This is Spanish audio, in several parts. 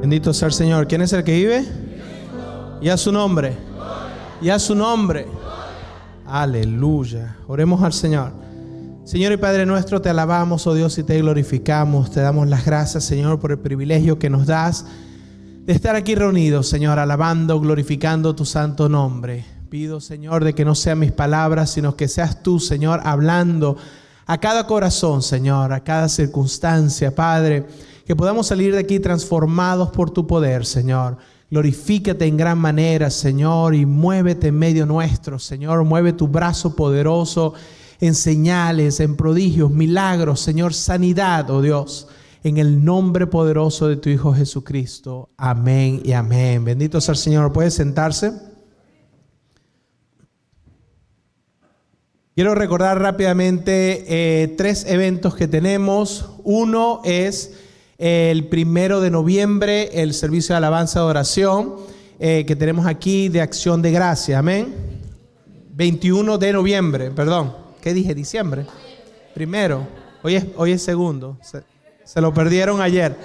Bendito sea el Señor. ¿Quién es el que vive? Y a su nombre. Y a su nombre. Aleluya. Oremos al Señor. Señor y Padre nuestro, te alabamos, oh Dios, y te glorificamos. Te damos las gracias, Señor, por el privilegio que nos das de estar aquí reunidos, Señor, alabando, glorificando tu santo nombre. Pido, Señor, de que no sean mis palabras, sino que seas tú, Señor, hablando a cada corazón, Señor, a cada circunstancia, Padre, que podamos salir de aquí transformados por tu poder, Señor. Glorifícate en gran manera, Señor, y muévete en medio nuestro, Señor. Mueve tu brazo poderoso en señales, en prodigios, milagros, Señor, sanidad, oh Dios, en el nombre poderoso de tu Hijo Jesucristo. Amén y amén. Bendito sea el Señor. ¿Puede sentarse? Quiero recordar rápidamente 3 eventos que tenemos. Uno es el 1 de noviembre, el servicio de alabanza de oración que tenemos aquí de acción de gracia. Amén. 21 de noviembre, perdón. ¿Qué dije? ¿Diciembre? Primero. Hoy es segundo. Se lo perdieron ayer.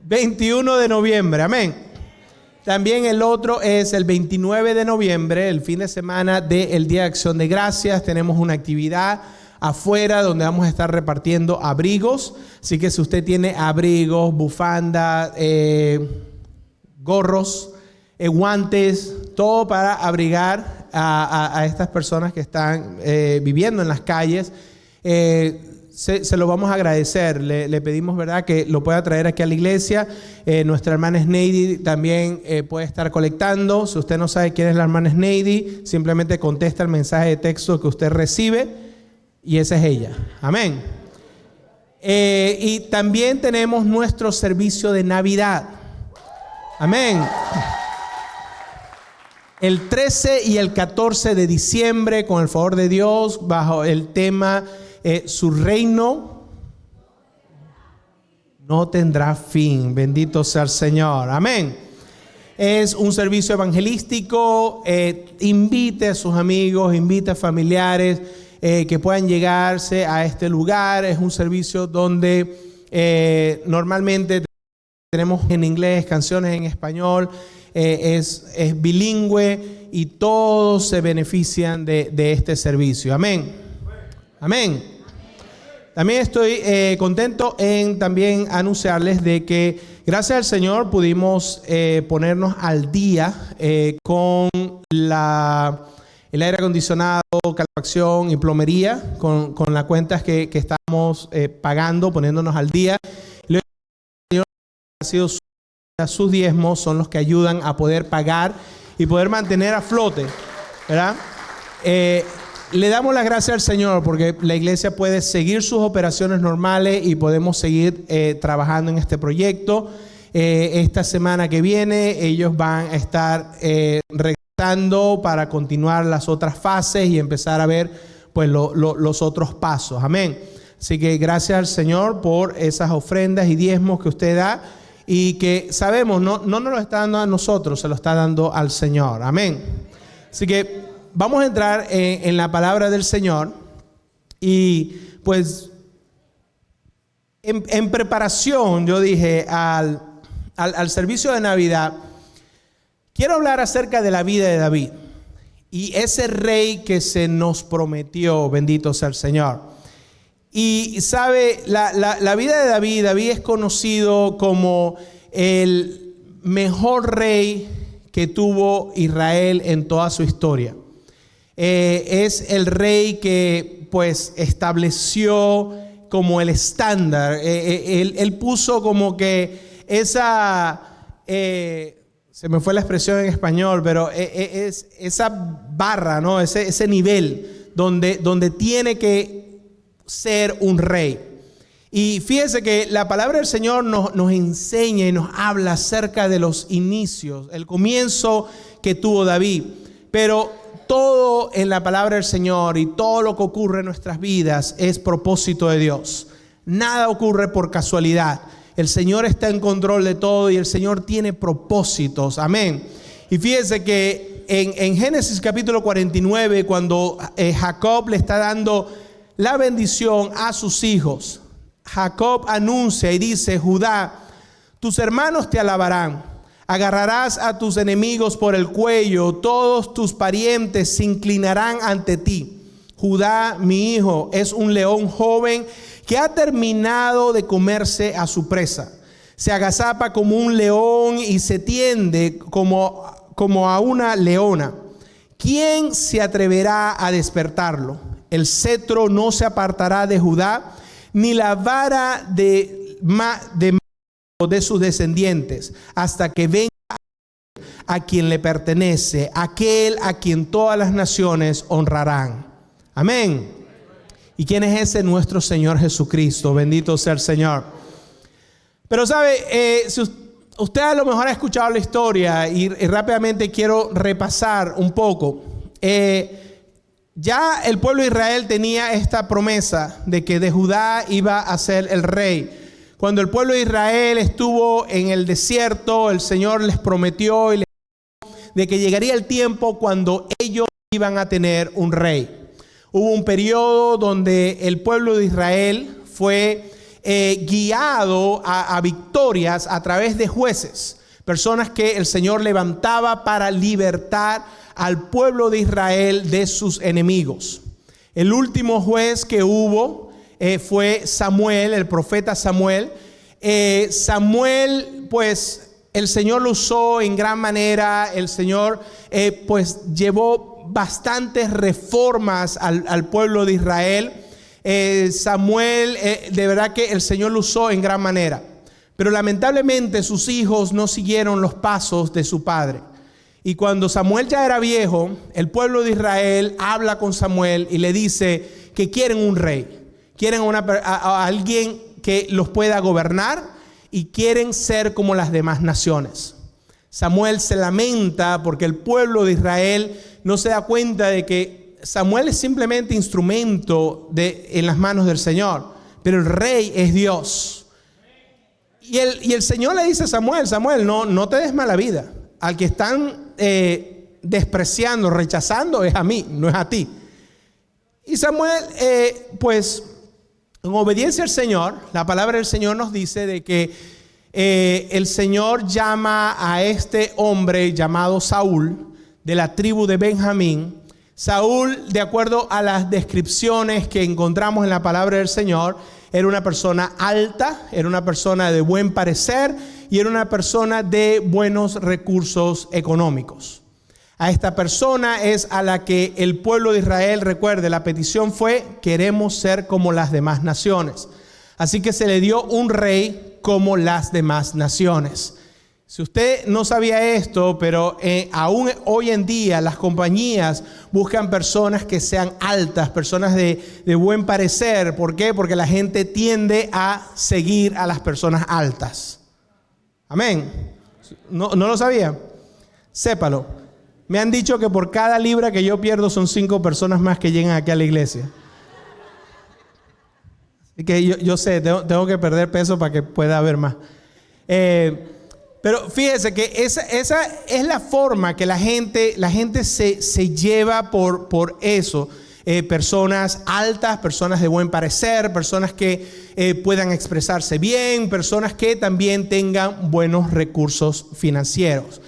21 de noviembre. Amén. También el otro es el 29 de noviembre, el fin de semana del Día de Acción de Gracias. Tenemos una actividad afuera donde vamos a estar repartiendo abrigos. Así que si usted tiene abrigos, bufandas, gorros, guantes, todo para abrigar a estas personas que están viviendo en las calles, se lo vamos a agradecer. Le pedimos, ¿verdad?, que lo pueda traer aquí a la iglesia. Nuestra hermana Sneidy también puede estar colectando. Si usted no sabe quién es la hermana Sneidy, simplemente contesta el mensaje de texto que usted recibe y esa es ella. Amén. Y también tenemos nuestro servicio de Navidad. Amén. El 13 y el 14 de diciembre, con el favor de Dios, bajo el tema su reino no tendrá fin. Bendito sea el Señor. Amén. Es un servicio evangelístico. Invite a sus amigos, invite a familiares que puedan llegarse a este lugar. Es un servicio donde normalmente tenemos en inglés, canciones en español. Es bilingüe y todos se benefician de este servicio. Amén. Amén. También estoy contento en también anunciarles de que gracias al Señor pudimos ponernos al día con el aire acondicionado, calefacción y plomería, con las cuentas que estamos pagando, poniéndonos al día. El Señor ha sido sus diezmos, son los que ayudan a poder pagar y poder mantener a flote, ¿verdad? Le damos las gracias al Señor porque la iglesia puede seguir sus operaciones normales y podemos seguir trabajando en este proyecto. Esta semana que viene ellos van a estar regresando para continuar las otras fases y empezar a ver pues los otros pasos. Amén. Así que gracias al Señor por esas ofrendas y diezmos que usted da y que sabemos no nos lo está dando a nosotros, se lo está dando al Señor. Amén. Así que vamos a entrar en la palabra del Señor y pues en preparación yo dije al servicio de Navidad, quiero hablar acerca de la vida de David y ese rey que se nos prometió, bendito sea el Señor. Y sabe, la vida de David es conocido como el mejor rey que tuvo Israel en toda su historia. Es el rey que pues estableció como el estándar. Él puso como que esa, se me fue la expresión en español, pero es esa barra, ¿no? Ese nivel donde tiene que ser un rey. Y fíjese que la palabra del Señor nos enseña y nos habla acerca de los inicios, el comienzo que tuvo David. Pero todo en la palabra del Señor y todo lo que ocurre en nuestras vidas es propósito de Dios. Nada ocurre por casualidad. El Señor está en control de todo y el Señor tiene propósitos. Amén. Y fíjese que en Génesis capítulo 49, cuando Jacob le está dando la bendición a sus hijos, Jacob anuncia y dice: Judá, Tus hermanos te alabarán. Agarrarás a tus enemigos por el cuello. Todos tus parientes se inclinarán ante ti. Judá, mi hijo, es un león joven que ha terminado de comerse a su presa. Se agazapa como un león y se tiende como a una leona. ¿Quién se atreverá a despertarlo? El cetro no se apartará de Judá, ni la vara de sus descendientes, hasta que venga a quien le pertenece, aquel a quien todas las naciones honrarán. Amén. ¿Y quién es ese? Nuestro Señor Jesucristo. Bendito sea el Señor. Pero sabe, si usted a lo mejor ha escuchado la historia y rápidamente quiero repasar un poco. Ya el pueblo de Israel tenía esta promesa de que de Judá iba a ser el rey. Cuando el pueblo de Israel estuvo en el desierto, el Señor les prometió y les dijo de que llegaría el tiempo cuando ellos iban a tener un rey. Hubo un periodo donde el pueblo de Israel fue guiado a victorias a través de jueces, personas que el Señor levantaba para libertar al pueblo de Israel de sus enemigos. El último juez que hubo fue Samuel, el profeta Samuel. Samuel, pues el Señor lo usó en gran manera. El Señor pues llevó bastantes reformas al pueblo de Israel. Samuel, de verdad que el Señor lo usó en gran manera. Pero lamentablemente sus hijos no siguieron los pasos de su padre. Y cuando Samuel ya era viejo, el pueblo de Israel habla con Samuel y le dice que quieren un rey. Quieren a alguien que los pueda gobernar y quieren ser como las demás naciones. Samuel se lamenta porque el pueblo de Israel no se da cuenta de que Samuel es simplemente instrumento en las manos del Señor, pero el rey es Dios. Y el Señor le dice a Samuel, Samuel, no te des mala vida. Al que están despreciando, rechazando es a mí, no es a ti. Y Samuel, pues en obediencia al Señor, la palabra del Señor nos dice de que el Señor llama a este hombre llamado Saúl, de la tribu de Benjamín. Saúl, de acuerdo a las descripciones que encontramos en la palabra del Señor, era una persona alta, era una persona de buen parecer y era una persona de buenos recursos económicos. A esta persona es a la que el pueblo de Israel, recuerde, la petición fue: queremos ser como las demás naciones. Así que se le dio un rey como las demás naciones. Si usted no sabía esto, pero aún hoy en día las compañías buscan personas que sean altas, personas de buen parecer. ¿Por qué? Porque la gente tiende a seguir a las personas altas. Amén. ¿No lo sabía? Sépalo. Me han dicho que por cada libra que yo pierdo son 5 personas más que llegan aquí a la iglesia. Así que yo sé, tengo que perder peso para que pueda haber más. Pero fíjese que esa es la forma que la gente se lleva por eso. Personas altas, personas de buen parecer, personas que puedan expresarse bien, personas que también tengan buenos recursos financieros.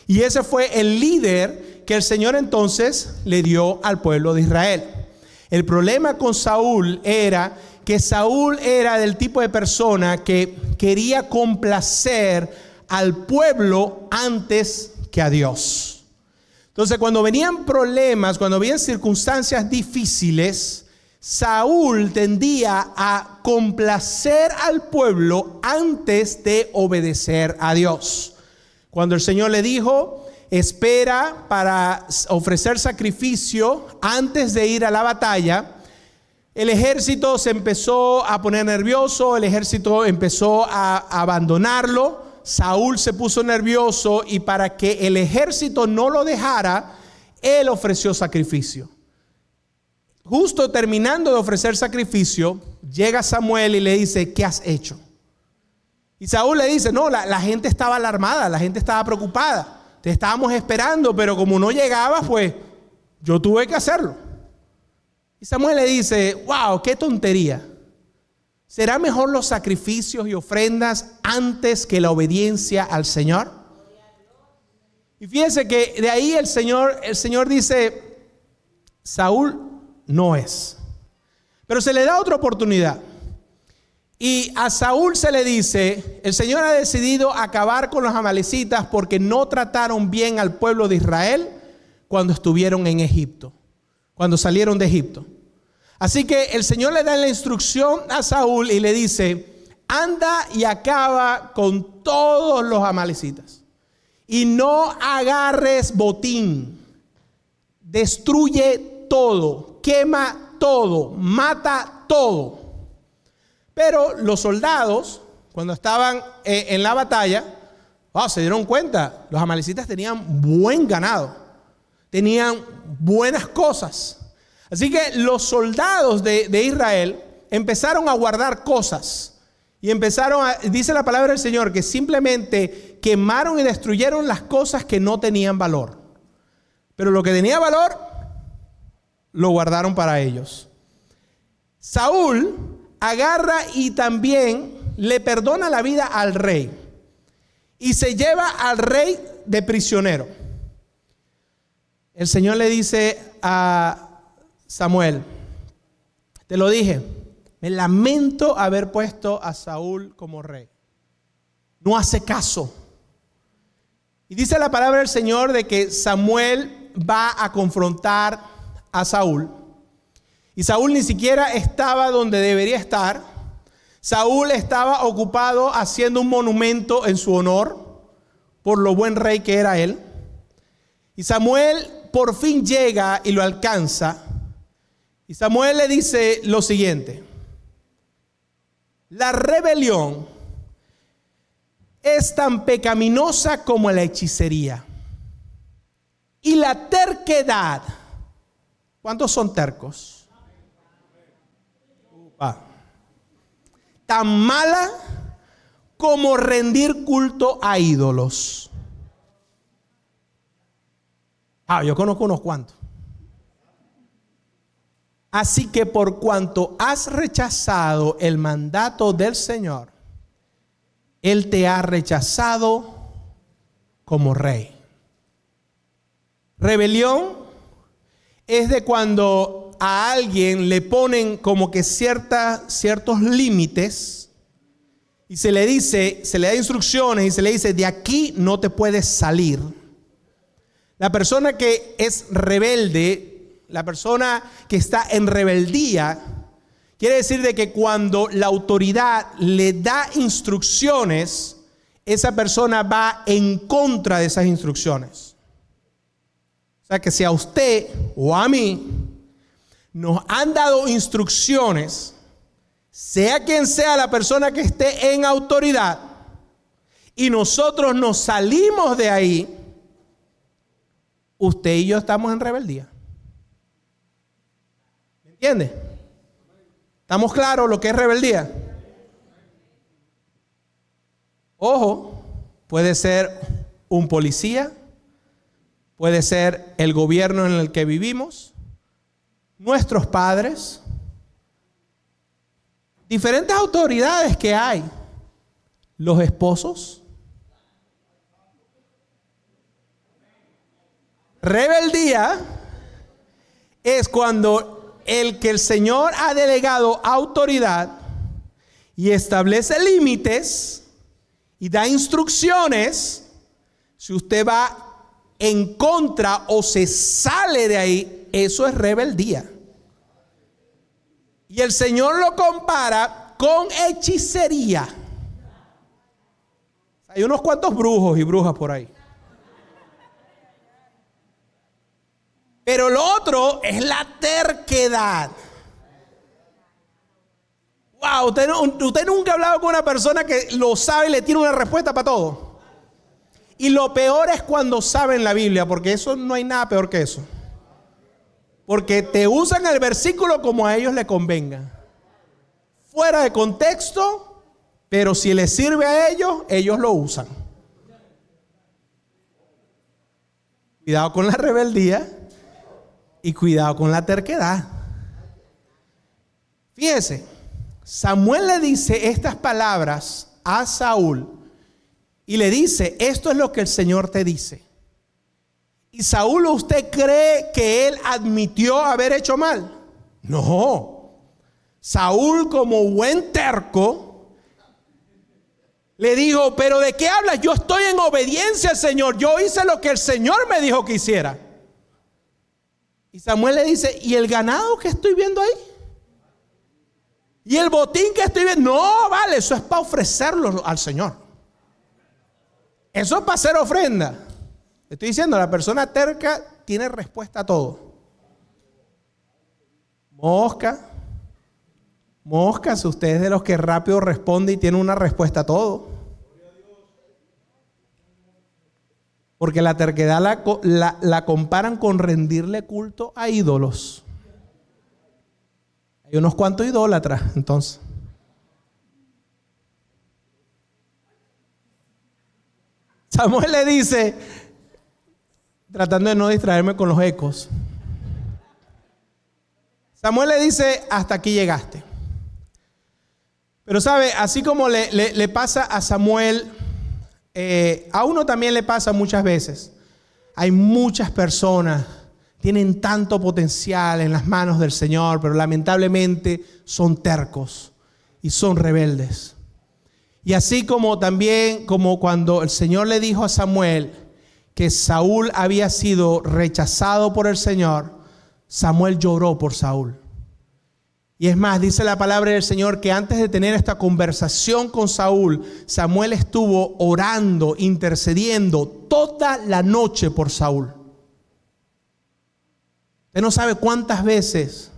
Y ese fue el líder que el Señor entonces le dio al pueblo de Israel. El problema con Saúl era que Saúl era del tipo de persona que quería complacer al pueblo antes que a Dios. Entonces, cuando venían problemas, cuando venían circunstancias difíciles, Saúl tendía a complacer al pueblo antes de obedecer a Dios. Cuando el Señor le dijo: espera para ofrecer sacrificio antes de ir a la batalla, el ejército se empezó a poner nervioso, el ejército empezó a abandonarlo. Saúl se puso nervioso y para que el ejército no lo dejara, él ofreció sacrificio. Justo terminando de ofrecer sacrificio, llega Samuel y le dice: ¿qué has hecho? Y Saúl le dice: no, la gente estaba alarmada, la gente estaba preocupada. Te estábamos esperando, pero como no llegabas, pues yo tuve que hacerlo. Y Samuel le dice: wow, qué tontería. ¿Será mejor los sacrificios y ofrendas antes que la obediencia al Señor? Y fíjense que de ahí el Señor dice, Saúl no es. Pero se le da otra oportunidad. Y a Saúl se le dice, el Señor ha decidido acabar con los amalecitas porque no trataron bien al pueblo de Israel cuando estuvieron en Egipto, cuando salieron de Egipto. Así que el Señor le da la instrucción a Saúl y le dice, anda y acaba con todos los amalecitas. Y no agarres botín. Destruye todo, quema todo, mata todo. Pero los soldados, cuando estaban en la batalla, se dieron cuenta, los amalecitas tenían buen ganado, tenían buenas cosas. Así que los soldados de Israel empezaron a guardar cosas y dice la palabra del Señor, que simplemente quemaron y destruyeron las cosas que no tenían valor. Pero lo que tenía valor, lo guardaron para ellos. Saúl agarra y también le perdona la vida al rey y se lleva al rey de prisionero. El Señor le dice a Samuel, te lo dije, me lamento haber puesto a Saúl como rey. No hace caso. Y dice la palabra del Señor de que Samuel va a confrontar a Saúl. Y Saúl ni siquiera estaba donde debería estar. Saúl estaba ocupado haciendo un monumento en su honor por lo buen rey que era él. Y Samuel por fin llega y lo alcanza. Y Samuel le dice lo siguiente: la rebelión es tan pecaminosa como la hechicería. Y la terquedad, ¿cuántos son tercos? Tan mala como rendir culto a ídolos. Yo conozco unos cuantos. Así que por cuanto has rechazado el mandato del Señor, Él te ha rechazado como rey. Rebelión es de cuando a alguien le ponen como que ciertos límites y se le da instrucciones y se le dice, de aquí no te puedes salir. La persona que es rebelde, la persona que está en rebeldía, quiere decir de que cuando la autoridad le da instrucciones, esa persona va en contra de esas instrucciones. O sea que si a usted o a mí nos han dado instrucciones, sea quien sea la persona que esté en autoridad, y nosotros nos salimos de ahí, usted y yo estamos en rebeldía. ¿Me entiende? ¿Estamos claros lo que es rebeldía? Ojo, puede ser un policía, puede ser el gobierno en el que vivimos, nuestros padres, diferentes autoridades que hay, los esposos. Rebeldía es cuando el Señor ha delegado autoridad y establece límites y da instrucciones. Si usted va en contra o se sale de ahí, eso es rebeldía. Y el Señor lo compara con hechicería. Hay unos cuantos brujos y brujas por ahí. Pero lo otro es la terquedad. Wow, usted nunca ha hablado con una persona que lo sabe y le tiene una respuesta para todo. Y lo peor es cuando saben la Biblia, porque eso no hay nada peor que eso. Porque te usan el versículo como a ellos les convenga. Fuera de contexto, pero si les sirve a ellos, ellos lo usan. Cuidado con la rebeldía y cuidado con la terquedad. Fíjese, Samuel le dice estas palabras a Saúl y le dice, esto es lo que el Señor te dice. Y Saúl, ¿usted cree que él admitió haber hecho mal? No. Saúl, como buen terco, le dijo, pero ¿de qué hablas? Yo estoy en obediencia al Señor. Yo hice lo que el Señor me dijo que hiciera. Y Samuel le dice, ¿y el ganado que estoy viendo ahí? ¿Y el botín que estoy viendo? No, vale, eso es para ofrecerlo al Señor. Eso es para hacer ofrenda. Estoy diciendo, la persona terca tiene respuesta a todo. Moscas, usted es de los que rápido responde y tiene una respuesta a todo. Porque la terquedad la comparan con rendirle culto a ídolos. Hay unos cuantos idólatras, entonces. Samuel le dice, tratando de no distraerme con los ecos. Samuel le dice, hasta aquí llegaste. Pero sabe, así como le pasa a Samuel, a uno también le pasa muchas veces. Hay muchas personas, tienen tanto potencial en las manos del Señor, pero lamentablemente son tercos y son rebeldes. Y así como también, como cuando el Señor le dijo a Samuel que Saúl había sido rechazado por el Señor, Samuel lloró por Saúl. Y es más, dice la palabra del Señor que antes de tener esta conversación con Saúl, Samuel estuvo orando, intercediendo toda la noche por Saúl. Usted no sabe cuántas veces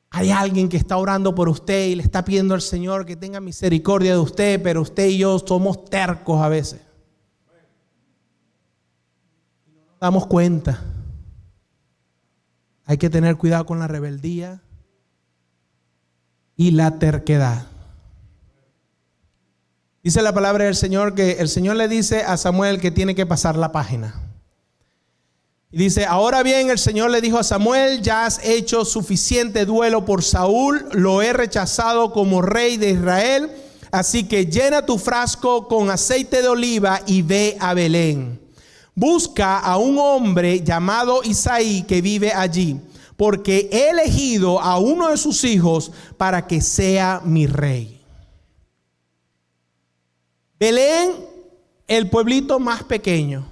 hay alguien que está orando por usted y le está pidiendo al Señor que tenga misericordia de usted, pero usted y yo somos tercos a veces. No nos damos cuenta. Hay que tener cuidado con la rebeldía y la terquedad. Dice la palabra del Señor que el Señor le dice a Samuel que tiene que pasar la página. Y dice, ahora bien, el Señor le dijo a Samuel, ya has hecho suficiente duelo por Saúl, lo he rechazado como rey de Israel, así que llena tu frasco con aceite de oliva y ve a Belén. Busca a un hombre llamado Isaí que vive allí, porque he elegido a uno de sus hijos para que sea mi rey. Belén, el pueblito más pequeño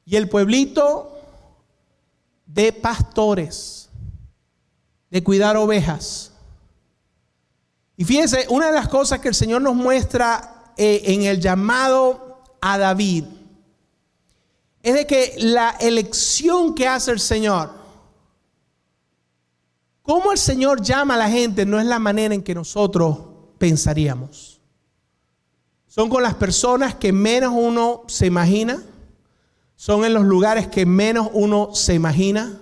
y el pueblito de pastores, de cuidar ovejas. Y fíjense, una de las cosas que el Señor nos muestra en el llamado a David es de que la elección que hace el Señor, cómo el Señor llama a la gente, no es la manera en que nosotros pensaríamos. Son con las personas que menos uno se imagina, son en los lugares que menos uno se imagina,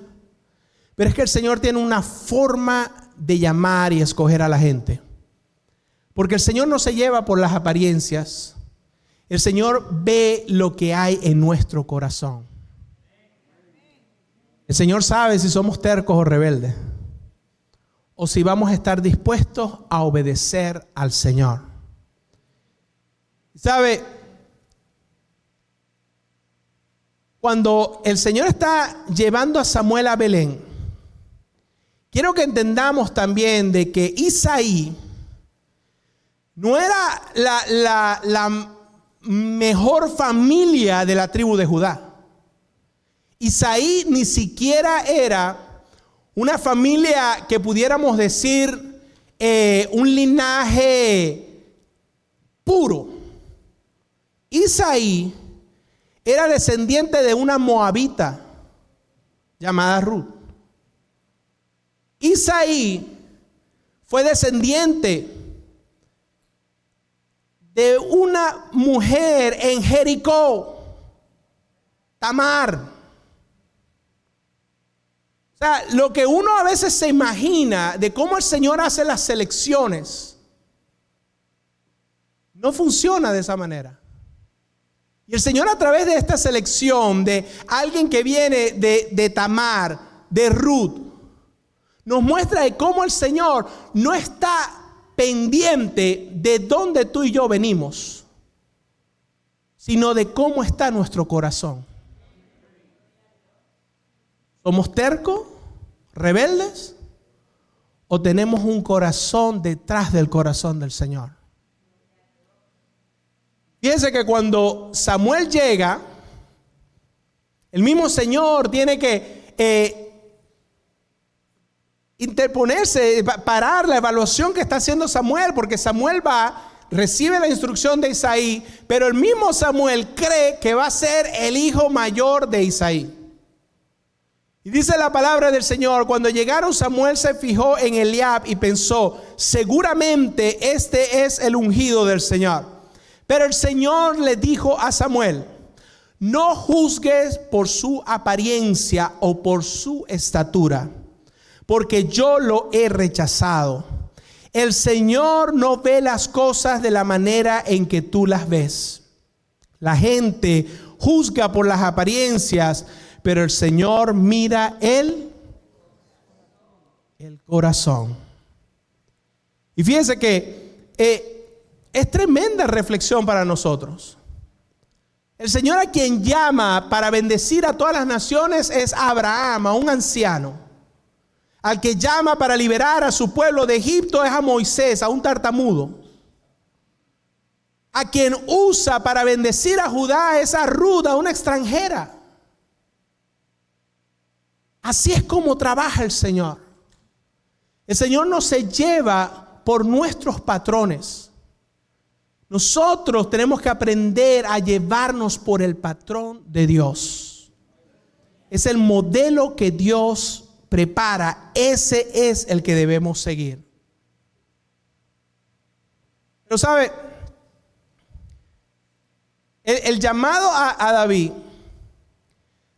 pero es que el Señor tiene una forma de llamar y escoger a la gente. Porque el Señor no se lleva por las apariencias. El Señor ve lo que hay en nuestro corazón. El Señor sabe si somos tercos o rebeldes, o si vamos a estar dispuestos a obedecer al Señor. ¿Sabe? Cuando el Señor está llevando a Samuel a Belén, quiero que entendamos también de que Isaí no era la mejor familia de la tribu de Judá. Isaí ni siquiera era una familia que pudiéramos decir un linaje puro. Isaí era descendiente de una moabita llamada Ruth. Isaí fue descendiente de una mujer en Jericó, Tamar. O sea, lo que uno a veces se imagina de cómo el Señor hace las selecciones, no funciona de esa manera. Y el Señor, a través de esta selección de alguien que viene de Tamar, de Ruth, nos muestra de cómo el Señor no está pendiente de dónde tú y yo venimos, sino de cómo está nuestro corazón. ¿Somos tercos, rebeldes, o tenemos un corazón detrás del corazón del Señor? Fíjense que cuando Samuel llega, el mismo Señor tiene que interponerse, parar la evaluación que está haciendo Samuel, porque Samuel recibe la instrucción de Isaí, pero el mismo Samuel cree que va a ser el hijo mayor de Isaí. Y dice la palabra del Señor: cuando llegaron, Samuel se fijó en Eliab y pensó, seguramente este es el ungido del Señor. Pero el Señor le dijo a Samuel: no juzgues por su apariencia o por su estatura, porque yo lo he rechazado. El Señor no ve las cosas de la manera en que tú las ves. La gente juzga por las apariencias, pero el Señor mira el corazón. Y fíjense que es tremenda reflexión para nosotros. El Señor a quien llama para bendecir a todas las naciones es a Abraham, a un anciano. Al que llama para liberar a su pueblo de Egipto es a Moisés, a un tartamudo. A quien usa para bendecir a Judá es a Ruth, a una extranjera. Así es como trabaja el Señor. El Señor no se lleva por nuestros patrones. Nosotros tenemos que aprender a llevarnos por el patrón de Dios. Es el modelo que Dios prepara. Ese es el que debemos seguir. Pero sabe, el llamado a David,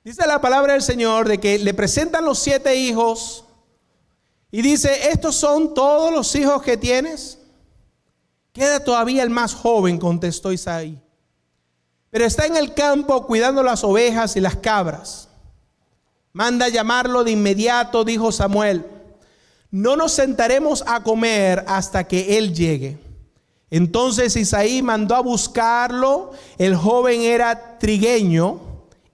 dice la palabra del Señor de que le presentan los 7 hijos y dice: ¿estos son todos los hijos que tienes? Queda todavía el más joven, contestó Isaí, pero está en el campo cuidando las ovejas y las cabras. Manda llamarlo de inmediato, dijo Samuel. No nos sentaremos a comer hasta que él llegue. Entonces Isaí mandó a buscarlo. El joven era trigueño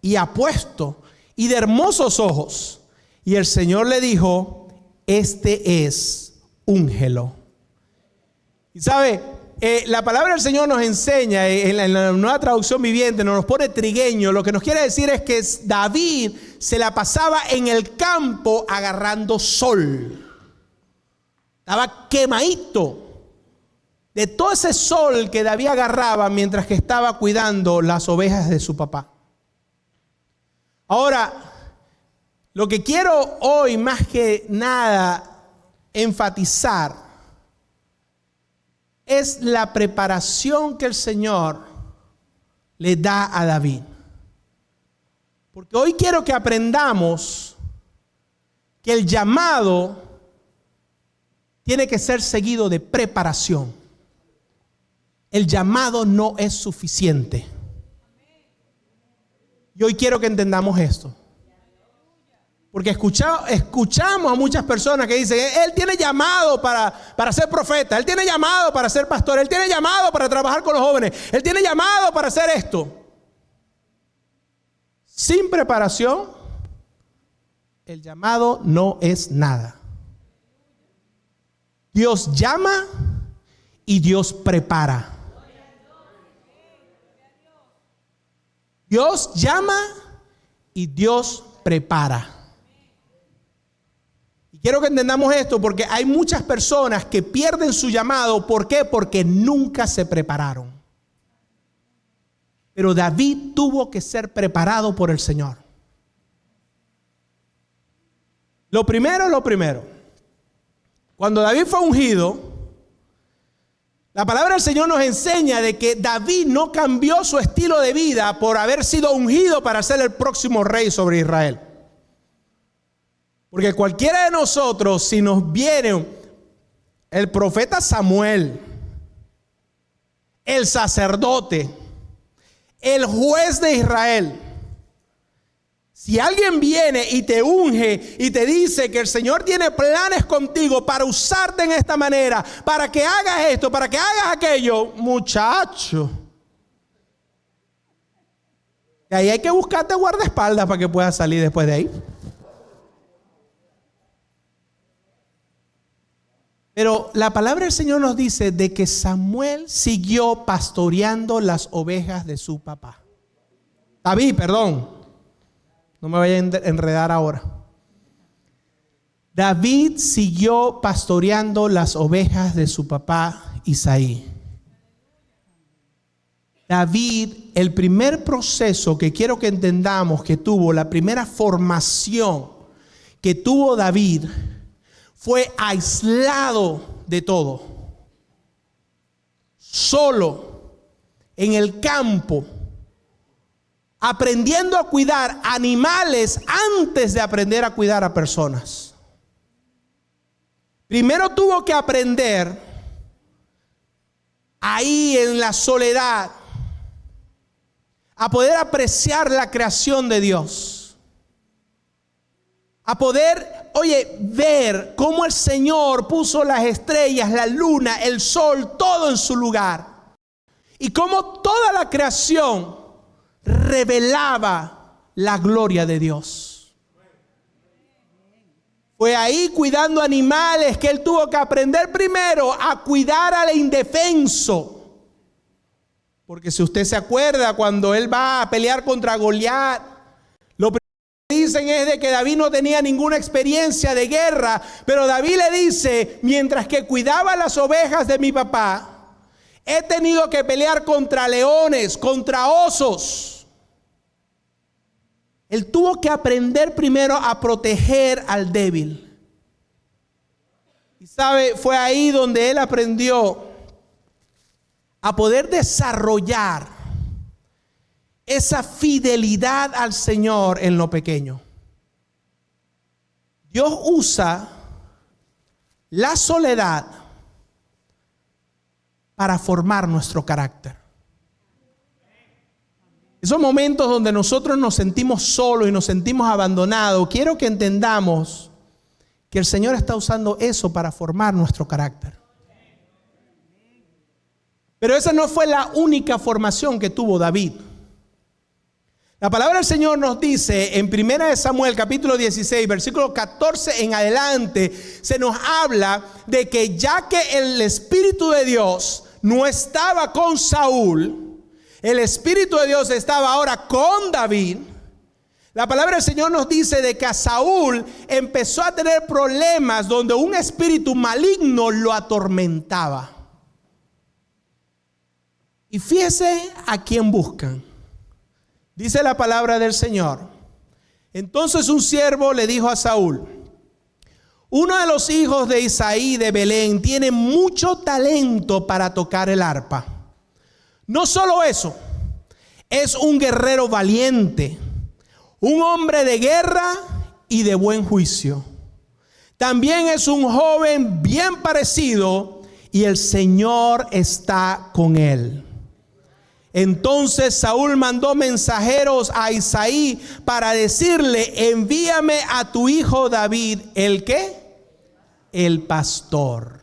y apuesto y de hermosos ojos. Y el Señor le dijo: este es, úngelo. Y sabe, la palabra del Señor nos enseña en la Nueva Traducción Viviente, nos pone trigueño. Lo que nos quiere decir es que David se la pasaba en el campo agarrando sol. Estaba quemadito de todo ese sol que David agarraba mientras que estaba cuidando las ovejas de su papá. Ahora, lo que quiero hoy más que nada enfatizar es la preparación que el Señor le da a David. Porque hoy quiero que aprendamos que el llamado tiene que ser seguido de preparación. El llamado no es suficiente. Y hoy quiero que entendamos esto. Porque escuchamos a muchas personas que dicen: él tiene llamado para ser profeta, él tiene llamado para ser pastor, él tiene llamado para trabajar con los jóvenes, él tiene llamado para hacer esto. Sin preparación, el llamado no es nada. Dios llama y Dios prepara. Dios llama y Dios prepara. Quiero que entendamos esto porque hay muchas personas que pierden su llamado. ¿Por qué? Porque nunca se prepararon. Pero David tuvo que ser preparado por el Señor. Lo primero. Cuando David fue ungido, la palabra del Señor nos enseña de que David no cambió su estilo de vida por haber sido ungido para ser el próximo rey sobre Israel. Porque cualquiera de nosotros, si nos viene el profeta Samuel, el sacerdote, el juez de Israel, Si alguien viene y te unge y te dice que el Señor tiene planes contigo para usarte en esta manera, para que hagas esto, para que hagas aquello, muchacho, y ahí hay que buscarte guardaespaldas para que puedas salir después de ahí. Pero la palabra del Señor nos dice de que Samuel siguió pastoreando las ovejas de su papá. David, perdón. No me vaya a enredar ahora. David siguió pastoreando las ovejas de su papá Isaí. David, el primer proceso que quiero que entendamos que tuvo, la primera formación que tuvo David, fue aislado de todo, solo, en el campo, aprendiendo a cuidar animales antes de aprender a cuidar a personas. Primero tuvo que aprender ahí en la soledad a poder apreciar la creación de Dios, a poder, ver cómo el Señor puso las estrellas, la luna, el sol, todo en su lugar, y cómo toda la creación revelaba la gloria de Dios. Fue ahí cuidando animales que él tuvo que aprender primero a cuidar al indefenso. Porque si usted se acuerda, cuando él va a pelear contra Goliat, lo primero que dicen es de que David no tenía ninguna experiencia de guerra, pero David le dice: mientras que cuidaba las ovejas de mi papá, he tenido que pelear contra leones, contra osos. Él tuvo que aprender primero a proteger al débil. Y sabe, fue ahí donde él aprendió a poder desarrollar esa fidelidad al Señor en lo pequeño. Dios usa la soledad para formar nuestro carácter. Esos momentos donde nosotros nos sentimos solos y nos sentimos abandonados, quiero que entendamos que el Señor está usando eso para formar nuestro carácter. Pero esa no fue la única formación que tuvo David. La palabra del Señor nos dice en 1 Samuel capítulo 16, versículo 14 en adelante, se nos habla de que ya que el Espíritu de Dios no estaba con Saúl, el Espíritu de Dios estaba ahora con David. La palabra del Señor nos dice de que a Saúl empezó a tener problemas donde un espíritu maligno lo atormentaba. Y fíjese a quién buscan. Dice la palabra del Señor: entonces un siervo le dijo a Saúl: uno de los hijos de Isaí de Belén tiene mucho talento para tocar el arpa. No solo eso, es un guerrero valiente, un hombre de guerra y de buen juicio. También es un joven bien parecido y el Señor está con él. Entonces Saúl mandó mensajeros a Isaí para decirle: envíame a tu hijo David. ¿El qué? El pastor.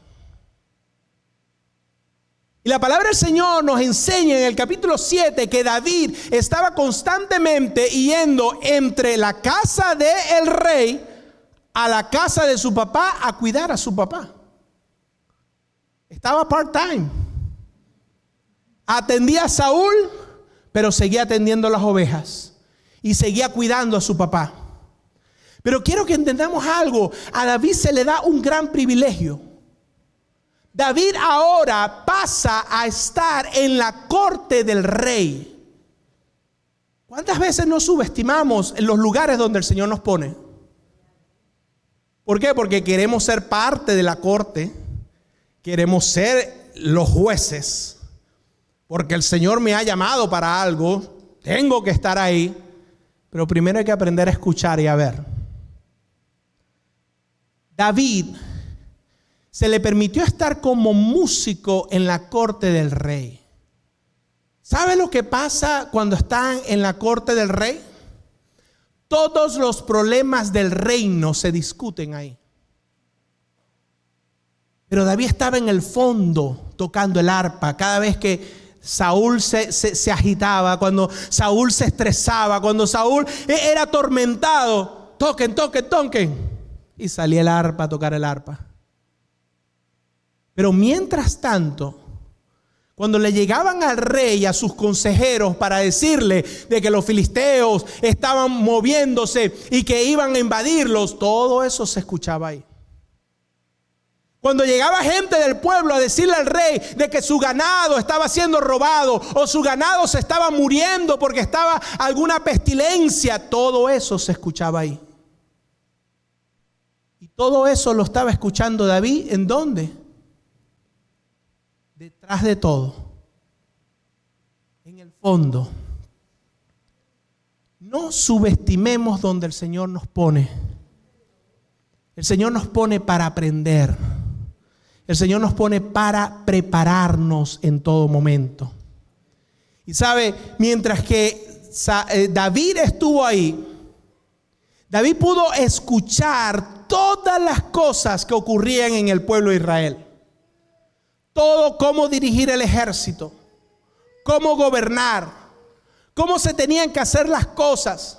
Y la palabra del Señor nos enseña en el capítulo 7 que David estaba constantemente yendo entre la casa del rey a la casa de su papá a cuidar a su papá. Estaba part-time. Atendía a Saúl, pero seguía atendiendo las ovejas y seguía cuidando a su papá. Pero quiero que entendamos algo. A David se le da un gran privilegio. David ahora pasa a estar en la corte del rey. ¿Cuántas veces nos subestimamos en los lugares donde el Señor nos pone? ¿Por qué? Porque queremos ser parte de la corte, queremos ser los jueces. Porque el Señor me ha llamado para algo, tengo que estar ahí. Pero primero hay que aprender a escuchar y a ver. David se le permitió estar como músico en la corte del rey. ¿Sabe lo que pasa cuando están en la corte del rey? Todos los problemas del reino se discuten ahí. Pero David estaba en el fondo tocando el arpa. Cada vez que Saúl se agitaba, cuando Saúl se estresaba, cuando Saúl era atormentado, toquen. Y salía el arpa a tocar el arpa. Pero mientras tanto, cuando le llegaban al rey y a sus consejeros para decirle de que los filisteos estaban moviéndose y que iban a invadirlos, todo eso se escuchaba ahí. Cuando llegaba gente del pueblo a decirle al rey de que su ganado estaba siendo robado o su ganado se estaba muriendo porque estaba alguna pestilencia, todo eso se escuchaba ahí. Y todo eso lo estaba escuchando David, ¿en dónde? Detrás de todo, en el fondo. No subestimemos donde el Señor nos pone. El Señor nos pone para aprender. El Señor nos pone para prepararnos en todo momento. Y sabe, mientras que David estuvo ahí, David pudo escuchar todas las cosas que ocurrían en el pueblo de Israel. Todo, cómo dirigir el ejército, cómo gobernar, cómo se tenían que hacer las cosas,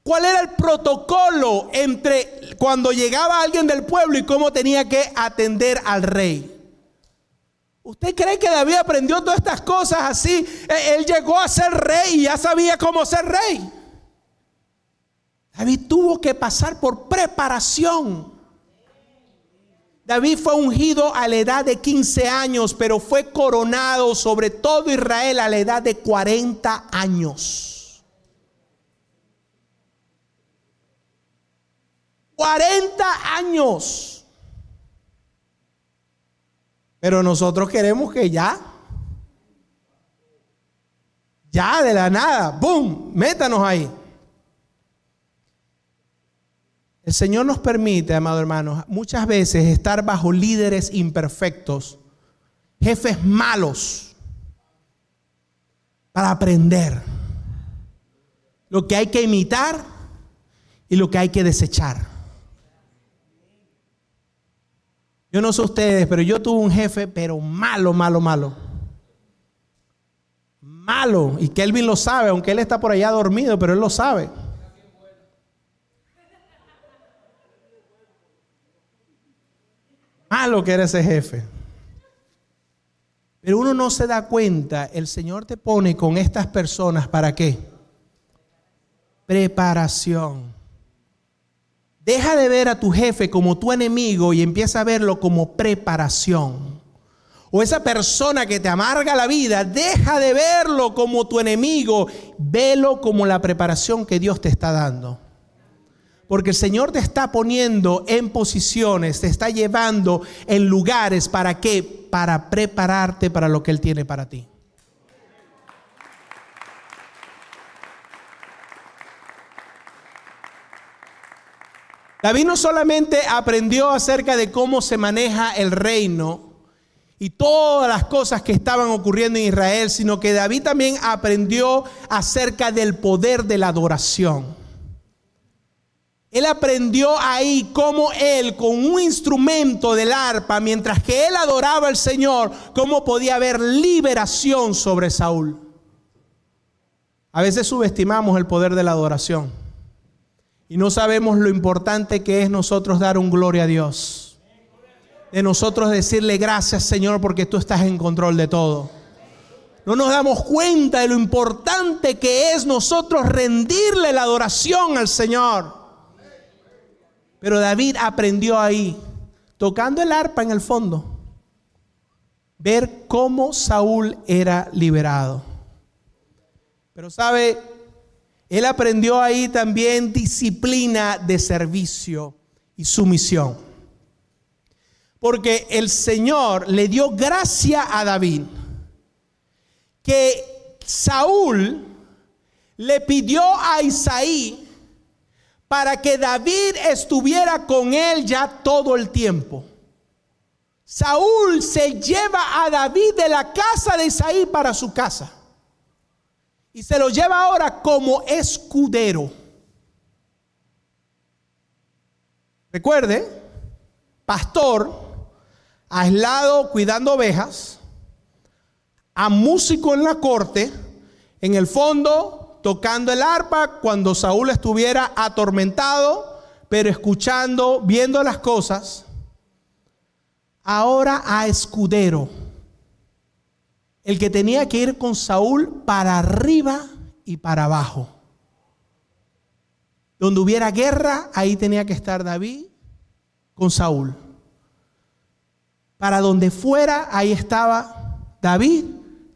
cuál era el protocolo entre cuando llegaba alguien del pueblo y cómo tenía que atender al rey. ¿Usted cree que David aprendió todas estas cosas así? Él llegó a ser rey y ya sabía cómo ser rey. David tuvo que pasar por preparación. David fue ungido a la edad de 15 años, pero fue coronado sobre todo Israel a la edad de 40 años. 40 años. Pero nosotros queremos que ya de la nada, ¡boom!, métanos ahí. El Señor nos permite, amados hermanos, muchas veces estar bajo líderes imperfectos, jefes malos, para aprender lo que hay que imitar y lo que hay que desechar. Yo no sé ustedes, pero yo tuve un jefe, pero malo. Malo. Y Kelvin lo sabe, aunque él está por allá dormido, pero él lo sabe. Malo que era ese jefe. Pero uno no se da cuenta, el Señor te pone con estas personas, ¿para qué? Preparación. Deja de ver a tu jefe como tu enemigo y empieza a verlo como preparación. O esa persona que te amarga la vida, deja de verlo como tu enemigo, velo como la preparación que Dios te está dando. Porque el Señor te está poniendo en posiciones, te está llevando en lugares, ¿para qué? Para prepararte para lo que Él tiene para ti. David no solamente aprendió acerca de cómo se maneja el reino y todas las cosas que estaban ocurriendo en Israel, sino que David también aprendió acerca del poder de la adoración. Él aprendió ahí cómo él, con un instrumento del arpa, mientras que él adoraba al Señor, cómo podía haber liberación sobre Saúl. A veces subestimamos el poder de la adoración y no sabemos lo importante que es nosotros dar un gloria a Dios. De nosotros decirle gracias, Señor, porque tú estás en control de todo. No nos damos cuenta de lo importante que es nosotros rendirle la adoración al Señor. Pero David aprendió ahí, tocando el arpa en el fondo, ver cómo Saúl era liberado. Pero sabe, él aprendió ahí también disciplina de servicio y sumisión. Porque el Señor le dio gracia a David, que Saúl le pidió a Isaí para que David estuviera con él ya todo el tiempo. Saúl se lleva a David de la casa de Isaí para su casa. Y se lo lleva ahora como escudero. Recuerde, pastor, aislado cuidando ovejas, a músico en la corte, en el fondo tocando el arpa cuando Saúl estuviera atormentado, pero escuchando, viendo las cosas. Ahora a escudero, el que tenía que ir con Saúl para arriba y para abajo. Donde hubiera guerra, ahí tenía que estar David con Saúl. Para donde fuera, ahí estaba David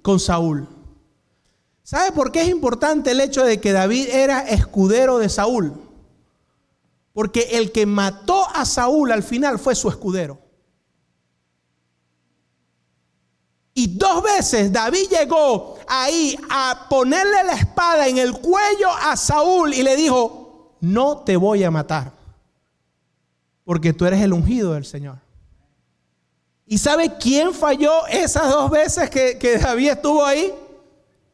con Saúl. ¿Sabe por qué es importante el hecho de que David era escudero de Saúl? Porque el que mató a Saúl al final fue su escudero. Y 2 veces David llegó ahí a ponerle la espada en el cuello a Saúl y le dijo: no te voy a matar, porque tú eres el ungido del Señor. ¿Y sabe quién falló esas 2 veces que David estuvo ahí?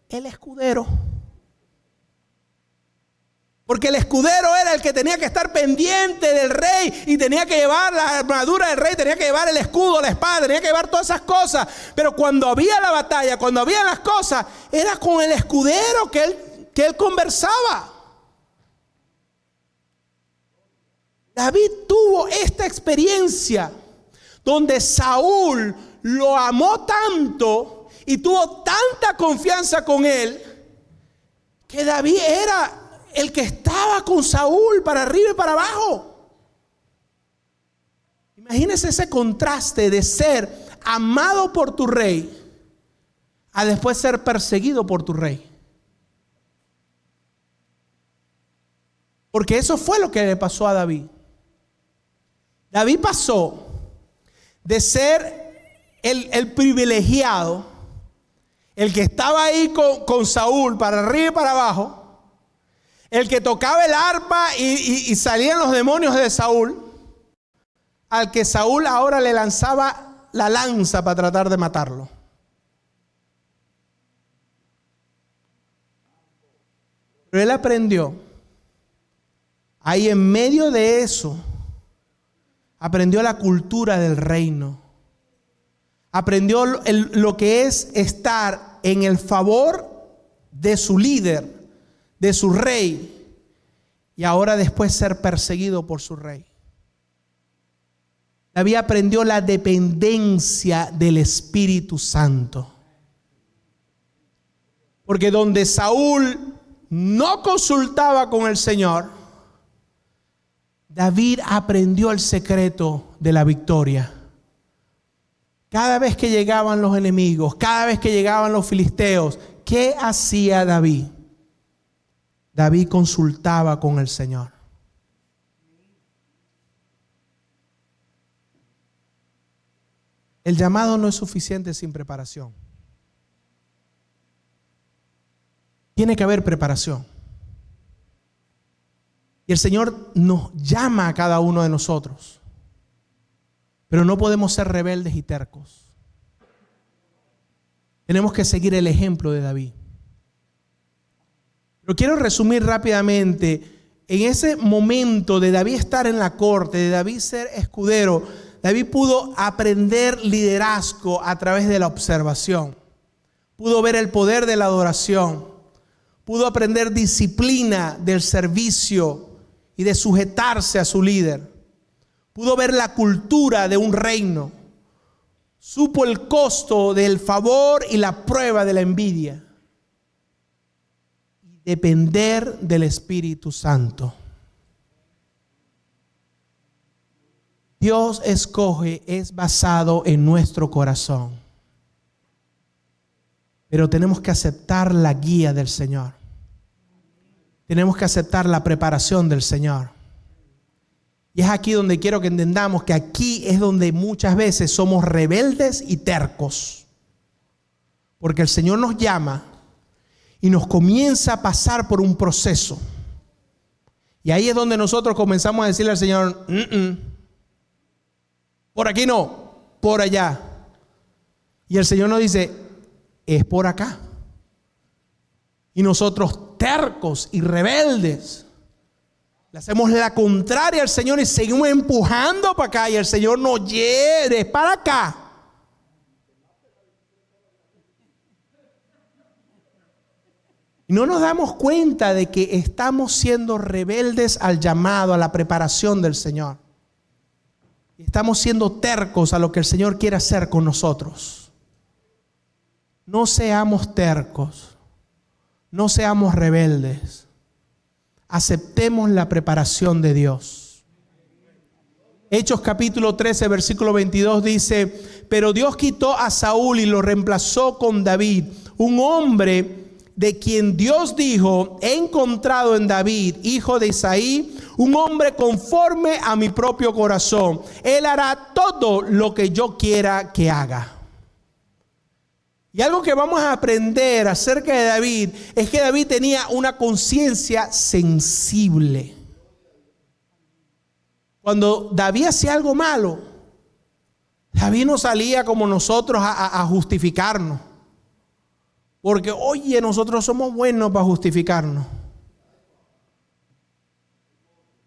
El escudero. Porque el escudero era el que tenía que estar pendiente del rey y tenía que llevar la armadura del rey, tenía que llevar el escudo, la espada, tenía que llevar todas esas cosas. Pero cuando había la batalla, cuando había las cosas, era con el escudero que él conversaba. David tuvo esta experiencia donde Saúl lo amó tanto y tuvo tanta confianza con él que David era el que estaba con Saúl para arriba y para abajo. Imagínese ese contraste de ser amado por tu rey a después ser perseguido por tu rey. Porque eso fue lo que le pasó a David. David pasó de ser el privilegiado, el que estaba ahí con Saúl para arriba y para abajo, el que tocaba el arpa y salían los demonios de Saúl, al que Saúl ahora le lanzaba la lanza para tratar de matarlo. Pero él aprendió, ahí en medio de eso, aprendió la cultura del reino. Aprendió lo que es estar en el favor de su líder, de su rey, y ahora después ser perseguido por su rey. David aprendió la dependencia del Espíritu Santo. Porque donde Saúl no consultaba con el Señor, David aprendió el secreto de la victoria. Cada vez que llegaban los enemigos, cada vez que llegaban los filisteos, ¿qué hacía David? David consultaba con el Señor. El llamado no es suficiente sin preparación. Tiene que haber preparación. Y el Señor nos llama a cada uno de nosotros. Pero no podemos ser rebeldes y tercos. Tenemos que seguir el ejemplo de David. Pero quiero resumir rápidamente. En ese momento de David estar en la corte, de David ser escudero, David pudo aprender liderazgo a través de la observación. Pudo ver el poder de la adoración. Pudo aprender disciplina del servicio y de sujetarse a su líder. Pudo ver la cultura de un reino. Supo el costo del favor y la prueba de la envidia. Y depender del Espíritu Santo. Dios escoge es basado en nuestro corazón. Pero tenemos que aceptar la guía del Señor. Tenemos que aceptar la preparación del Señor. Y es aquí donde quiero que entendamos que aquí es donde muchas veces somos rebeldes y tercos. Porque el Señor nos llama y nos comienza a pasar por un proceso. Y ahí es donde nosotros comenzamos a decirle al Señor, por aquí no, por allá. Y el Señor nos dice, es por acá. Y nosotros tercos y rebeldes Le hacemos la contraria al Señor y seguimos empujando para acá y el Señor nos lleve para acá. Y no nos damos cuenta de que estamos siendo rebeldes al llamado, a la preparación del Señor. Estamos siendo tercos a lo que el Señor quiere hacer con nosotros. No seamos tercos, no seamos rebeldes. Aceptemos la preparación de Dios. Hechos capítulo 13, versículo 22 dice: pero Dios quitó a Saúl y lo reemplazó con David, un hombre de quien Dios dijo: he encontrado en David, hijo de Isaí, un hombre conforme a mi propio corazón. Él hará todo lo que yo quiera que haga. Y algo que vamos a aprender acerca de David es que David tenía una conciencia sensible. Cuando David hacía algo malo, David no salía como nosotros a justificarnos. Porque, oye, nosotros somos buenos para justificarnos.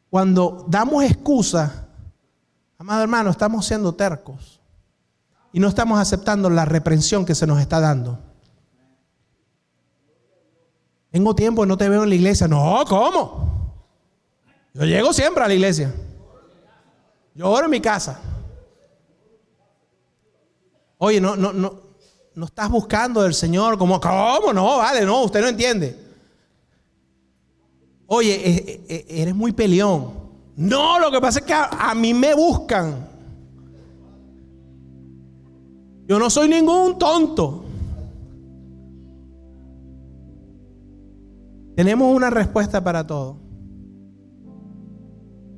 Cuando damos excusas, amado hermano, estamos siendo tercos. Y no estamos aceptando la reprensión que se nos está dando. Tengo tiempo y no te veo en la iglesia. No, ¿cómo? Yo llego siempre a la iglesia. Yo oro en mi casa. Oye, no estás buscando del Señor. ¿Cómo no? Vale, no, usted no entiende. Oye, eres muy peleón. No, lo que pasa es que a mí me buscan. Yo no soy ningún tonto. Tenemos una respuesta para todo.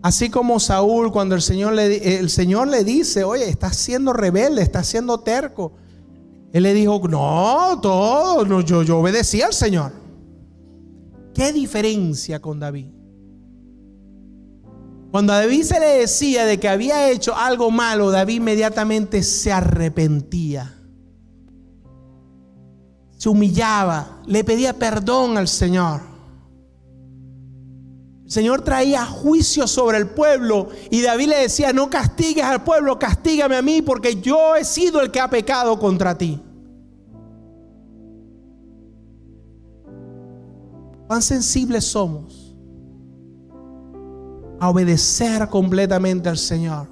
Así como Saúl, cuando el Señor le dice: oye, estás siendo rebelde, estás siendo terco. Él le dijo: no, yo obedecí al Señor. ¿Qué diferencia con David? Cuando a David se le decía de que había hecho algo malo, David inmediatamente se arrepentía. Se humillaba, le pedía perdón al Señor. El Señor traía juicio sobre el pueblo y David le decía: no castigues al pueblo, castígame a mí, porque yo he sido el que ha pecado contra ti. ¿Cuán sensibles somos a obedecer completamente al Señor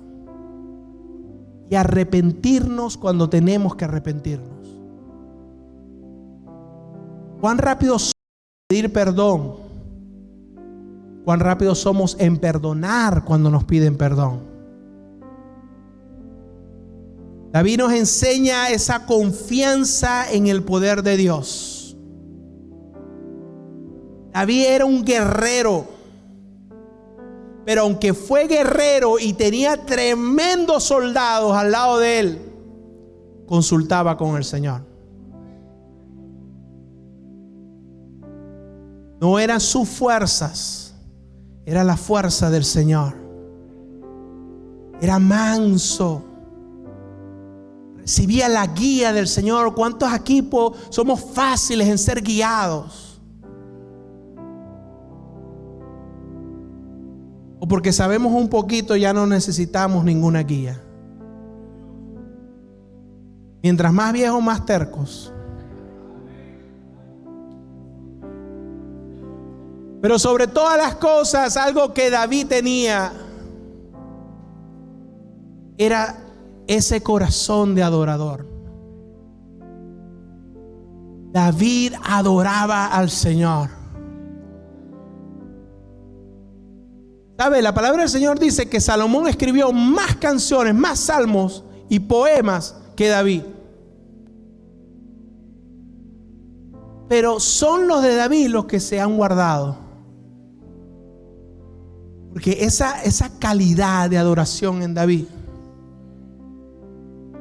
y arrepentirnos cuando tenemos que arrepentirnos? ¿Cuán rápido somos en pedir perdón? ¿Cuán rápido somos en perdonar cuando nos piden perdón? David nos enseña esa confianza en el poder de Dios. David era un guerrero. Pero aunque fue guerrero y tenía tremendos soldados al lado de él, consultaba con el Señor. No eran sus fuerzas, era la fuerza del Señor. Era manso. Recibía la guía del Señor. ¿Cuántos aquí somos fáciles en ser guiados? O porque sabemos un poquito ya no necesitamos ninguna guía. Mientras más viejos, más tercos. Pero sobre todas las cosas, algo que David tenía era ese corazón de adorador. David adoraba al Señor. ¿Sabe? La palabra del Señor dice que Salomón escribió más canciones, más salmos y poemas que David. Pero son los de David los que se han guardado. Porque esa calidad de adoración en David,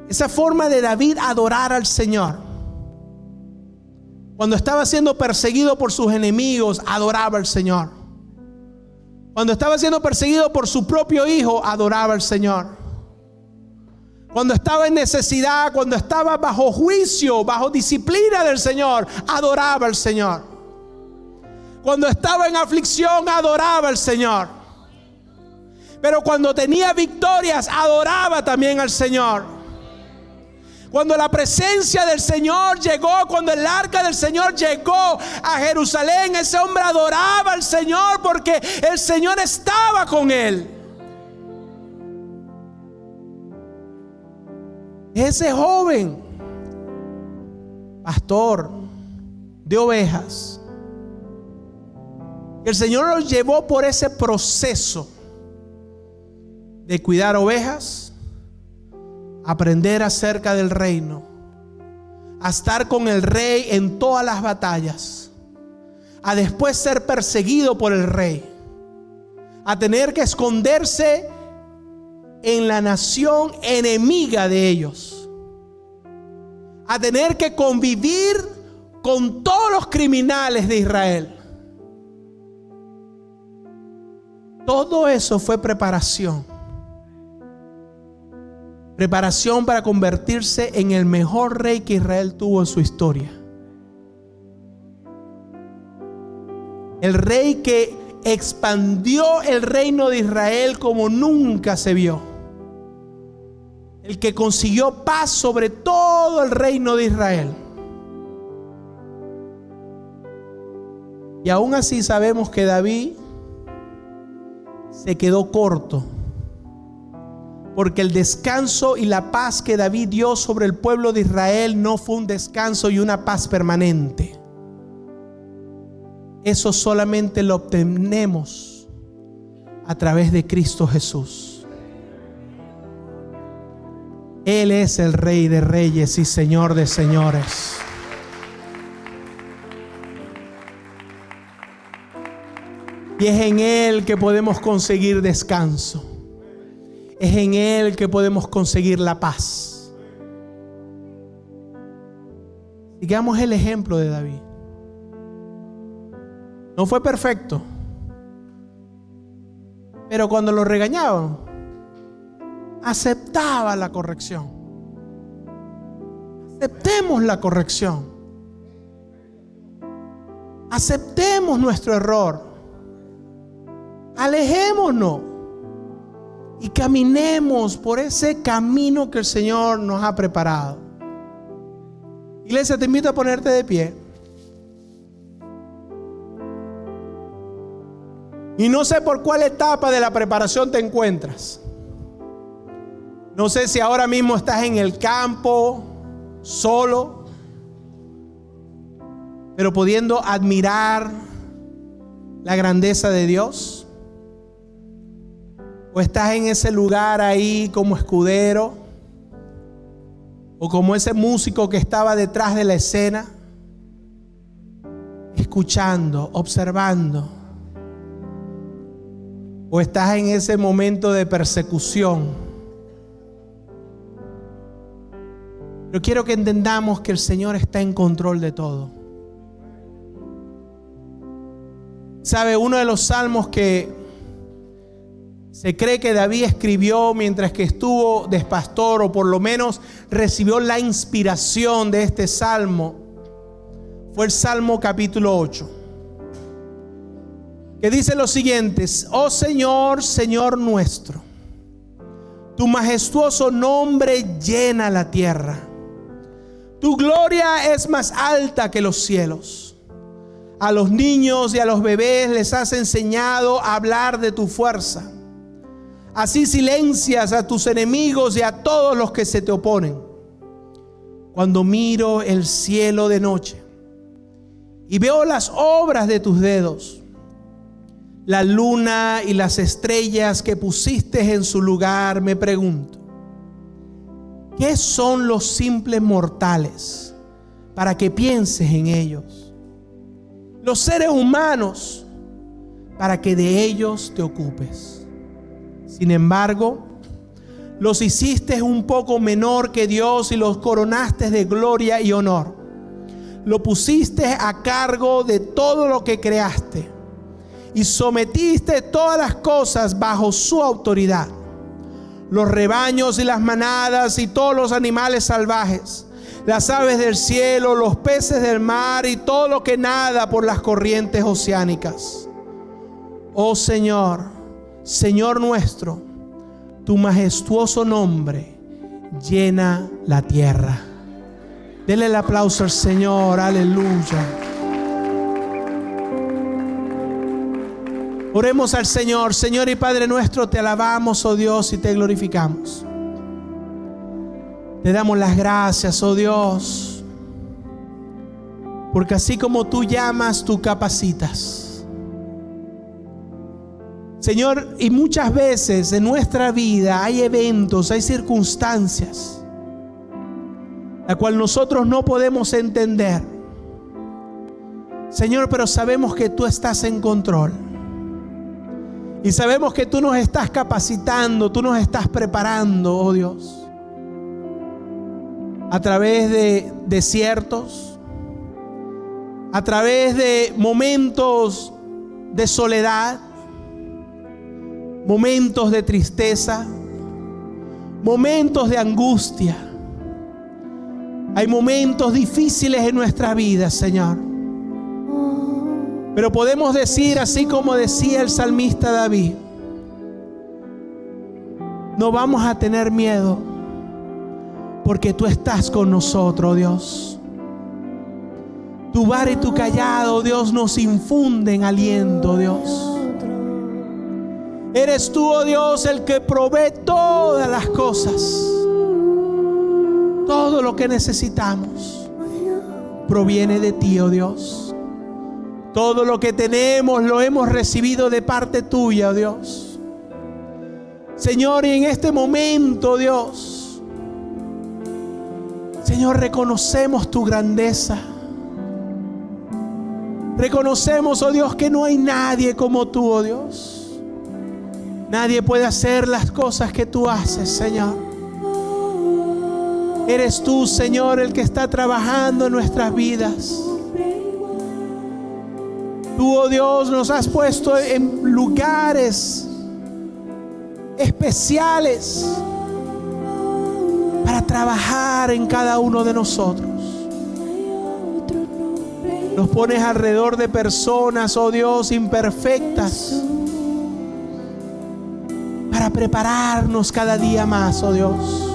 esa forma de David adorar al Señor, cuando estaba siendo perseguido por sus enemigos, adoraba al Señor. Cuando estaba siendo perseguido por su propio hijo, adoraba al Señor. Cuando estaba en necesidad, cuando estaba bajo juicio, bajo disciplina del Señor, adoraba al Señor. Cuando estaba en aflicción, adoraba al Señor. Pero cuando tenía victorias, adoraba también al Señor. Cuando la presencia del Señor llegó, cuando el arca del Señor llegó a Jerusalén, ese hombre adoraba al Señor porque el Señor estaba con él. Ese joven, pastor de ovejas, el Señor lo llevó por ese proceso de cuidar ovejas, aprender acerca del reino, a estar con el rey en todas las batallas, a después ser perseguido por el rey, a tener que esconderse en la nación enemiga de ellos, a tener que convivir con todos los criminales de Israel. Todo eso fue preparación. Preparación para convertirse en el mejor rey que Israel tuvo en su historia. El rey que expandió el reino de Israel como nunca se vio. El que consiguió paz sobre todo el reino de Israel. Y aún así sabemos que David se quedó corto. Porque el descanso y la paz que David dio sobre el pueblo de Israel no fue un descanso y una paz permanente. Eso solamente lo obtenemos a través de Cristo Jesús. Él es el Rey de Reyes y Señor de Señores. Y es en Él que podemos conseguir descanso. Es en Él que podemos conseguir la paz. Sigamos el ejemplo de David. No fue perfecto, pero cuando lo regañaban, aceptaba la corrección. Aceptemos la corrección. Aceptemos nuestro error. Alejémonos y caminemos por ese camino que el Señor nos ha preparado. Iglesia, te invito a ponerte de pie. Y no sé por cuál etapa de la preparación te encuentras. No sé si ahora mismo estás en el campo, solo, pero pudiendo admirar la grandeza de Dios. O estás en ese lugar ahí como escudero, o como ese músico que estaba detrás de la escena, escuchando, observando. O estás en ese momento de persecución. Pero quiero que entendamos que el Señor está en control de todo. ¿Sabe? Uno de los salmos que se cree que David escribió mientras que estuvo de pastor, o por lo menos recibió la inspiración de este salmo, fue el Salmo capítulo 8, que dice lo siguiente: oh Señor, Señor nuestro, tu majestuoso nombre llena la tierra. Tu gloria es más alta que los cielos. A los niños y a los bebés les has enseñado a hablar de tu fuerza. Así silencias a tus enemigos y a todos los que se te oponen. Cuando miro el cielo de noche y veo las obras de tus dedos, la luna y las estrellas que pusiste en su lugar, me pregunto, ¿qué son los simples mortales para que pienses en ellos? Los seres humanos para que de ellos te ocupes. Sin embargo, los hiciste un poco menor que Dios y los coronaste de gloria y honor. Lo pusiste a cargo de todo lo que creaste y sometiste todas las cosas bajo su autoridad. Los rebaños y las manadas y todos los animales salvajes, las aves del cielo, los peces del mar y todo lo que nada por las corrientes oceánicas. Oh Señor, Señor nuestro, tu majestuoso nombre llena la tierra. Denle el aplauso al Señor, aleluya. Oremos al Señor. Señor y Padre nuestro, te alabamos, oh Dios, y te glorificamos. Te damos las gracias, oh Dios, porque así como tú llamas, tú capacitas. Señor, y muchas veces en nuestra vida hay eventos, hay circunstancias, la cual nosotros no podemos entender. Señor, pero sabemos que tú estás en control. Y sabemos que tú nos estás capacitando, tú nos estás preparando, oh Dios. A través de desiertos, a través de momentos de soledad, momentos de tristeza, momentos de angustia. Hay momentos difíciles en nuestra vida, Señor. Pero podemos decir, así como decía el salmista David, no vamos a tener miedo, porque tú estás con nosotros, Dios. Tu vara y tu callado, Dios, nos infunden aliento, Dios. Eres tú, oh Dios, el que provee todas las cosas. Todo lo que necesitamos proviene de ti, oh Dios. Todo lo que tenemos lo hemos recibido de parte tuya, oh Dios. Señor, y en este momento, Dios, Señor, reconocemos tu grandeza. Reconocemos, oh Dios, que no hay nadie como tú, oh Dios. Nadie puede hacer las cosas que tú haces, Señor. Eres tú, Señor, el que está trabajando en nuestras vidas. Tú, oh Dios, nos has puesto en lugares especiales para trabajar en cada uno de nosotros. Nos pones alrededor de personas, oh Dios, imperfectas, para prepararnos cada día más, oh Dios.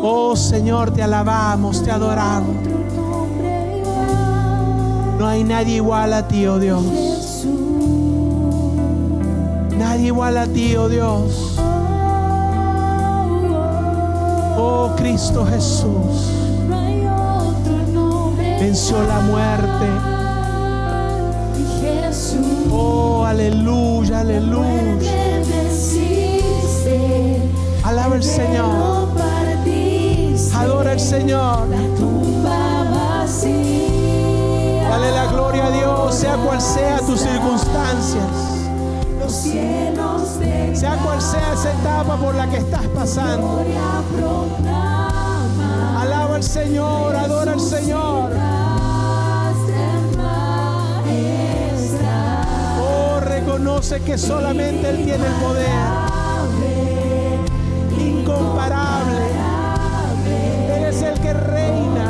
Oh Señor, te alabamos, te adoramos. No hay nadie igual a ti, oh Dios. Nadie igual a ti, oh Dios. Oh Cristo Jesús. Venció la muerte. Oh, aleluya, aleluya. Alaba al Señor. Adora al Señor. Dale la gloria a Dios, sea cual sea tus circunstancias, sea cual sea esa etapa por la que estás pasando. Alaba al Señor, adora al Señor. Oh, reconoce que solamente Él tiene el poder incomparable. Él es el que reina.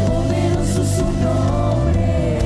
Poderoso su nombre.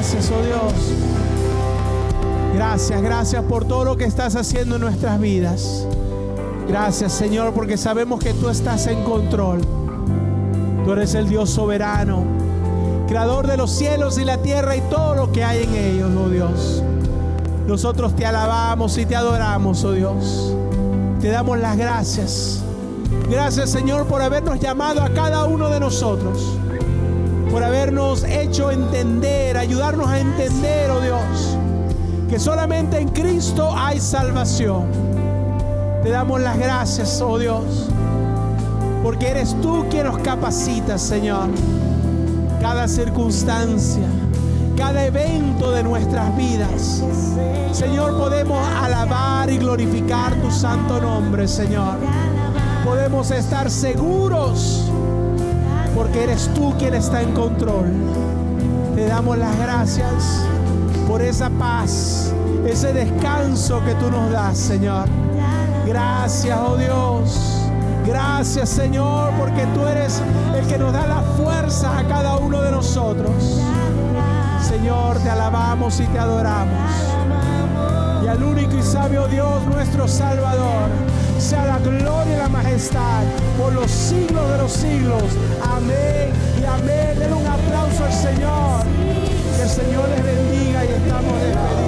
gracias, oh Dios. Gracias, gracias por todo lo que estás haciendo en nuestras vidas. Gracias, Señor, porque sabemos que tú estás en control. Tú eres el Dios soberano, creador de los cielos y la tierra y todo lo que hay en ellos, oh Dios. Nosotros te alabamos y te adoramos, oh Dios. Te damos las gracias. Gracias, Señor, por habernos llamado a cada uno de nosotros, por habernos hecho entender, ayudarnos a entender, oh Dios, que solamente en Cristo hay salvación. Te damos las gracias, oh Dios, porque eres tú quien nos capacitas, Señor. Cada circunstancia, cada evento de nuestras vidas, Señor, podemos alabar y glorificar tu santo nombre, Señor. Podemos estar seguros porque eres tú quien está en control. Te damos las gracias por esa paz, ese descanso que tú nos das, Señor. Gracias, oh Dios. Gracias, Señor, porque tú eres el que nos da la fuerza a cada uno de nosotros. Señor, te alabamos y te adoramos. Y al único y sabio Dios, nuestro Salvador, sea la gloria y la majestad por los siglos de los siglos. Amén y amén. Den un aplauso al Señor. Que el Señor les bendiga y estamos despedidos.